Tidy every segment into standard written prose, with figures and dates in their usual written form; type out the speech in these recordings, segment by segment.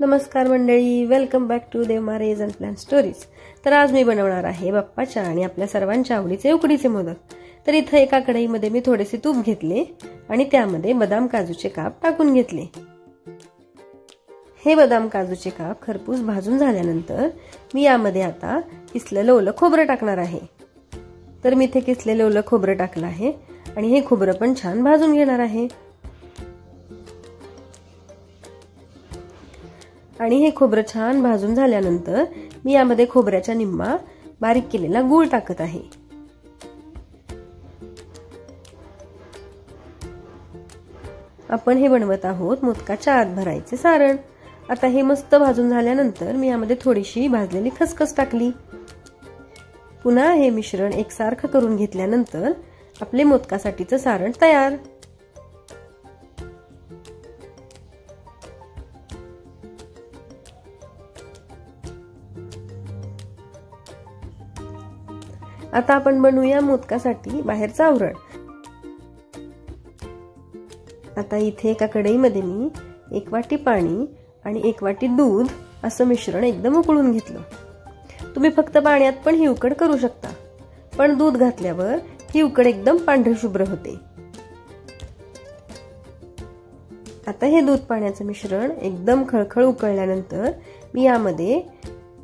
नमस्कार मंडळी, welcome back to देवमारेज अँड प्लॅन स्टोरीज। तर आज मी बनवणार आहे बाप्पाच्या आणि आपल्या सर्वांच्या आवडीचे उकडीचे मोदक। तर इथे एका कढईमध्ये मी थोडेसे तूप घेतले आणि त्यामध्ये बदाम काजूचे काप टाकून घेतले। हे बदाम काजूचे काप खरपूस भाजून झाल्यानंतर मी यामध्ये आता किसलेलं ओलं खोबरं टाकणार आहे। तर मी इथे किसलेलं ओलं खोबरं टाकलं आहे आणि हे खोबरं पण छान भाजून घेणार आहे। आणि हे खोबरं छान भाजून झाल्यानंतर मी यामध्ये खोबऱ्याचा निम्मा बारीक केलेला गूळ टाकत आहे। आपण हे बनवत आहोत मोदकाच्या आत भरायचे सारण। आता हे मस्त भाजून झाल्यानंतर मी यामध्ये थोडीशी भाजलेली खसखस टाकली। पुन्हा हे मिश्रण एकसारखं करून घेतल्यानंतर आपले मोदकासाठीचं सारण तयार। आता आपण बनवूया मोदकासाठी बाहेरचं आवरण। आता इथे एका कढईमध्ये मी 1 वाटी पाणी आणि 1 वाटी दूध असं मिश्रण एकदम उकळून घेतलं। तुम्ही फक्त पाण्यात पण ही उकड करू शकता, पण दूध घातल्यावर ही उकड एकदम पांढरी शुभ्र होते। आता हे दूध पाण्याचं मिश्रण एकदम खळखळ उकळल्यानंतर मी यामध्ये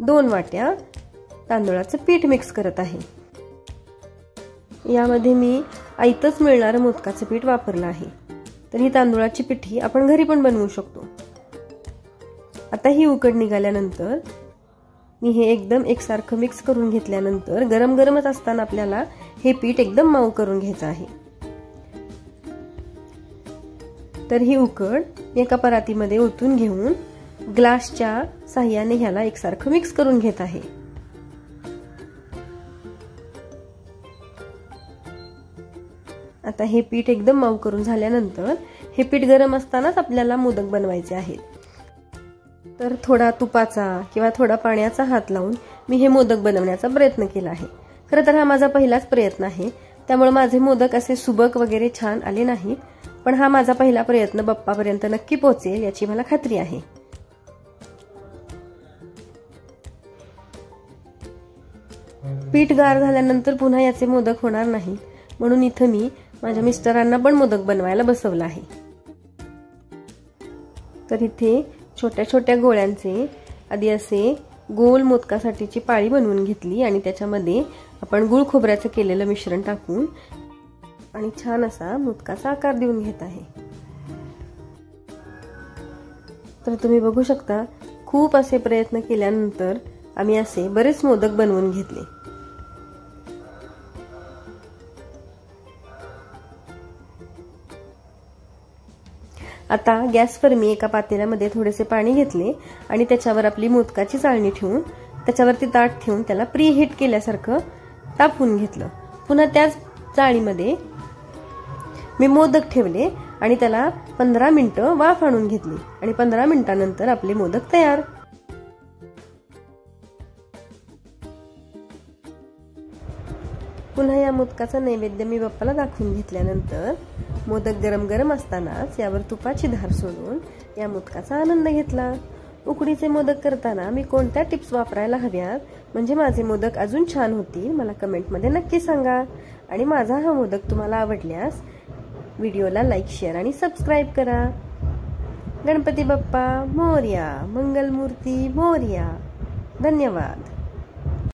2 वाट्या तांदूळाचं पीठ मिक्स करत आहे। यामध्ये मी आयतच मिळणारं मोदकाचं पीठ वापरलं आहे। तर ही तांदूळाची पिठी आपण घरी पण बनवू शकतो। आता ही उकड निघाल्यानंतर मी हे एकदम एकसारखं मिक्स करून घेतल्यानंतर गरम गरमच असताना आपल्याला हे पीठ एकदम मऊ करून घ्यायचं आहे। तर ही उकड एका परातीमध्ये ओतून घेऊन ग्लासच्या साहाय्याने ह्याला एकसारखं मिक्स करून घेत आहे। आता हे पीठ एकदम मऊ करून झाल्यानंतर हे पीठ गरम असतानाच आपल्याला मोदक बनवायचे आहेत। तर थोडा तुपाचा किंवा थोडा पाण्याचा हात लावून मी हे मोदक बनवण्याचा प्रयत्न केला आहे। खरं तर हा माझा पहिलाच प्रयत्न आहे, त्यामुळे माझे मोदक असे सुबक वगैरे छान आले नाहीत, पण हा माझा पहिला प्रयत्न बाप्पापर्यंत नक्की पोहोचेल याची मला खात्री आहे। पीठ गार झाल्यानंतर पुन्हा याचे मोदक होणार नाही, म्हणून इथं मी माझ्या मिस्टरांना पण मोदक बनवायला बसवलं आहे। तर इथे छोट्या छोट्या गोळ्यांचे आधी असे गोल मोदकासाठीची पाळी बनवून घेतली आणि त्याच्यामध्ये आपण गुळ खोबऱ्याचं केलेलं मिश्रण टाकून आणि छान असा मोदकाचा आकार देऊन घेत आहे। तर तुम्ही बघू शकता, खूप असे प्रयत्न केल्यानंतर आम्ही असे बरेच मोदक बनवून घेतले। आता गॅसवर मी एका पातेल्यामध्ये थोडेसे पाणी घेतले आणि त्याच्यावर आपली मोदकाची चाळणी ठेवून त्याच्यावरती ताट ठेवून त्याला प्रीहीट केल्यासारखं तापवून घेतलं। पुन्हा त्याच चाळणीमध्ये मी मोदक ठेवले आणि त्याला 15 मिनिटं वाफ आणून घेतली आणि 15 मिनिटांनंतर आपले मोदक तयार। पुन्हा या मोदकाचा नैवेद्य मी बाप्पाला दाखवून घेतल्यानंतर मोदक गरम गरम असतानाच यावर तुपाची धार सोडून या मोदकाचा आनंद घेतला। उकडीचे मोदक करताना मी कोणत्या टिप्स वापरायला हव्यात म्हणजे माझे मोदक अजून छान होतील, मला कमेंटमध्ये नक्की सांगा। आणि माझा हा मोदक तुम्हाला आवडल्यास व्हिडिओला लाईक, शेअर आणि सबस्क्राईब करा। गणपती बाप्पा मोरया, मंगलमूर्ती मोरया। धन्यवाद।